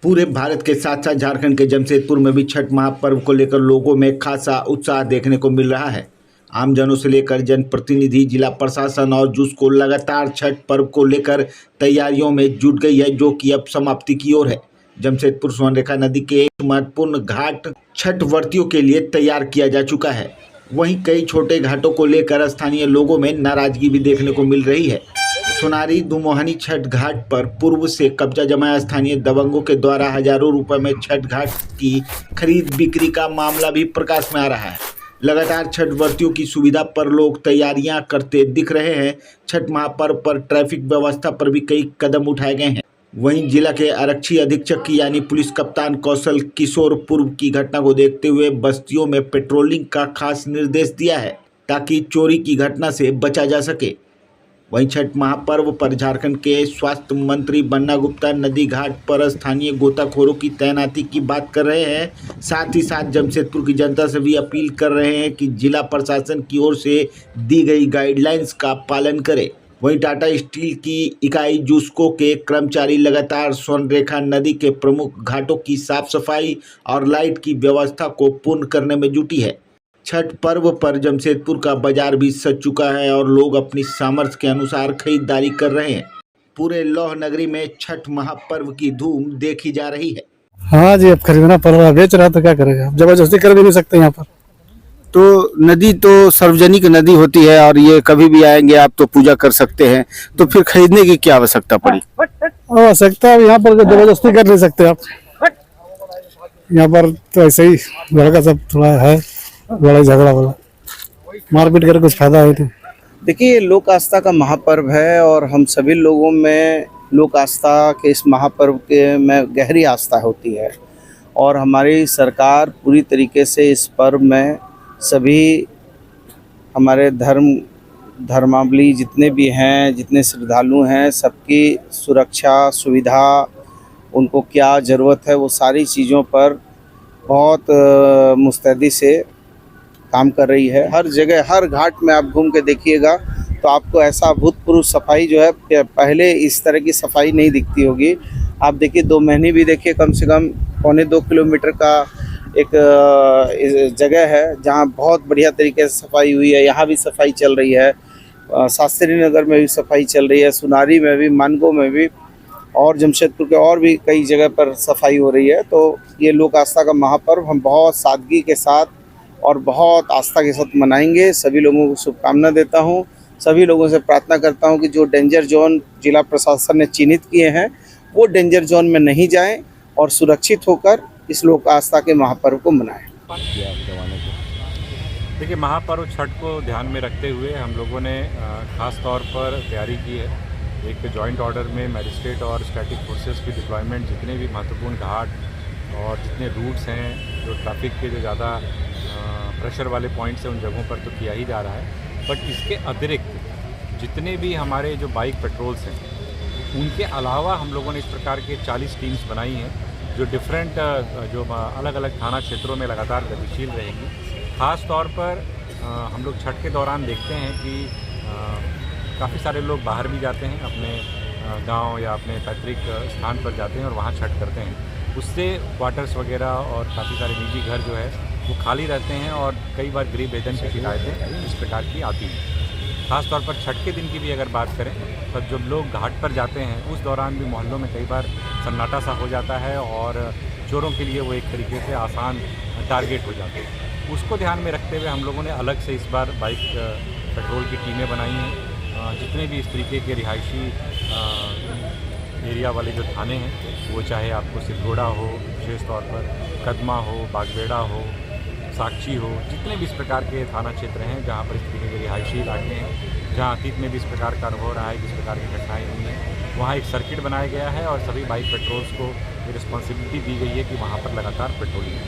पूरे भारत के साथ साथ झारखंड के जमशेदपुर में भी छठ महापर्व को लेकर लोगों में खासा उत्साह देखने को मिल रहा है। आमजनों से लेकर जनप्रतिनिधि, जिला प्रशासन और जुस्को लगातार छठ पर्व को लेकर तैयारियों में जुट गई है, जो कि अब समाप्ति की ओर है। जमशेदपुर स्वर्णरेखा नदी के एक महत्वपूर्ण घाट छठ व्रतियों के लिए तैयार किया जा चुका है। वहीं कई छोटे घाटों को लेकर स्थानीय लोगों में नाराजगी भी देखने को मिल रही है। सोनारी दुमोहनी छठ घाट पर पूर्व से कब्जा जमाया स्थानीय दबंगों के द्वारा हजारों रुपए में छठ घाट की खरीद बिक्री का मामला भी प्रकाश में आ रहा है। लगातार छठ व्रतियों की सुविधा पर लोग तैयारियां करते दिख रहे हैं। छठ महापर्व पर ट्रैफिक व्यवस्था पर भी कई कदम उठाए गए हैं। वहीं जिला के आरक्षी अधीक्षक यानी पुलिस कप्तान कौशल किशोर पूर्व की घटना को देखते हुए बस्तियों में पेट्रोलिंग का खास निर्देश दिया है, ताकि चोरी की घटना से बचा जा सके। वहीं छठ महापर्व पर झारखंड के स्वास्थ्य मंत्री बन्ना गुप्ता नदी घाट पर स्थानीय गोताखोरों की तैनाती की बात कर रहे हैं। साथ ही साथ जमशेदपुर की जनता से भी अपील कर रहे हैं कि जिला प्रशासन की ओर से दी गई गाइडलाइंस का पालन करें। वहीं टाटा स्टील की इकाई जुस्को के कर्मचारी लगातार स्वर्णरेखा नदी के प्रमुख घाटों की साफ सफाई और लाइट की व्यवस्था को पूर्ण करने में जुटी है। छठ पर्व पर जमशेदपुर का बाजार भी सज चुका है और लोग अपनी सामर्थ्य के अनुसार खरीदारी कर रहे हैं। पूरे लौह नगरी में छठ महापर्व की धूम देखी जा रही है। हाँ जी, अब खरीदना पड़ रहा है, बेच रहा तो क्या करेगा, जबरदस्ती कर भी नहीं सकते यहाँ पर। तो नदी तो सार्वजनिक नदी होती है और ये कभी भी आएंगे आप तो पूजा कर सकते हैं, तो फिर खरीदने की क्या आवश्यकता पड़ी? आवश्यकता है यहाँ पर, जबरदस्ती कर नहीं सकते आप। यहाँ पर तो ऐसे ही लड़का सब थोड़ा है, लड़ाई झगड़ा वाला, मारपीट कर कुछ फायदा है नहीं। देखिए, लोक आस्था का महापर्व है और हम सभी लोगों में लोक आस्था के इस महापर्व के में गहरी आस्था होती है और हमारी सरकार पूरी तरीके से इस पर्व में सभी हमारे धर्मावलंबी जितने भी हैं, जितने श्रद्धालु हैं, सबकी सुरक्षा सुविधा, उनको क्या ज़रूरत है, वो सारी चीज़ों पर बहुत मुस्तैदी से काम कर रही है। हर जगह हर घाट में आप घूम के देखिएगा तो आपको ऐसा अभूतपूर्व सफाई जो है, पहले इस तरह की सफाई नहीं दिखती होगी। आप देखिए, 2 महीने भी देखिए, कम से कम 1.25 किलोमीटर का एक जगह है जहां बहुत बढ़िया तरीके से सफाई हुई है। यहाँ भी सफाई चल रही है, शास्त्री नगर में भी सफाई चल रही है, सुनारी में भी, मानगो में भी और जमशेदपुर के और भी कई जगह पर सफाई हो रही है। तो ये लोक आस्था का महापर्व हम बहुत सादगी के साथ और बहुत आस्था के साथ मनाएंगे। सभी लोगों को शुभकामना देता हूँ। सभी लोगों से प्रार्थना करता हूँ कि जो डेंजर जोन जिला प्रशासन ने चिन्हित किए हैं वो डेंजर जोन में नहीं जाएं और सुरक्षित होकर इस लोक आस्था के महापर्व को मनाएं। देखिए, महापर्व छठ को ध्यान में रखते हुए हम लोगों ने खास तौर पर तैयारी की है। एक जॉइंट ऑर्डर में मैजिस्ट्रेट और स्टैटिक फोर्सेस की डिप्लॉयमेंट, जितने भी महत्वपूर्ण घाट और जितने रूट्स हैं जो ट्रैफिक के जो ज़्यादा प्रेशर वाले पॉइंट्स हैं उन जगहों पर तो किया ही जा रहा है। बट इसके अतिरिक्त जितने भी हमारे जो बाइक पेट्रोल्स हैं उनके अलावा हम लोगों ने इस प्रकार के 40 टीम्स बनाई हैं जो डिफरेंट जो अलग अलग थाना क्षेत्रों में लगातार गतिशील रहेंगी। ख़ास तौर पर हम लोग छठ के दौरान देखते हैं कि काफ़ी सारे लोग बाहर भी जाते हैं, अपने गांव या अपने पैतृक स्थान पर जाते हैं और वहां छठ करते हैं। उससे क्वार्टर्स वगैरह और काफ़ी सारे निजी घर जो है वो खाली रहते हैं और कई बार गरीब वेतन की शिकायतें इस प्रकार की आती हैं। ख़ास तौर पर छठ के दिन की भी अगर बात करें तो जब लोग घाट पर जाते हैं उस दौरान भी मोहल्लों में कई बार सन्नाटा सा हो जाता है और चोरों के लिए वो एक तरीके से आसान टारगेट हो जाते हैं। उसको ध्यान में रखते हुए हम लोगों ने अलग से इस बार बाइक पेट्रोल की टीमें बनाई हैं। जितने भी इस तरीके के रिहायशी एरिया वाले जो थाने हैं, वो चाहे आपको सिरगोड़ा हो, विशेष तौर पर कदमा हो, बागबेड़ा हो, साक्षी हो, जितने भी इस प्रकार के थाना क्षेत्र हैं जहाँ पर इस तरीके के रिहायशी इलाके हैं, जहाँ अतीत में भी इस प्रकार का अनुभव रहा है, जिस प्रकार की घटनाएँ हुई हैं, वहाँ एक सर्किट बनाया गया है और सभी बाइक पेट्रोल्स को ये रिस्पॉन्सिबिलिटी दी गई है कि वहाँ पर लगातार पेट्रोलिंग है।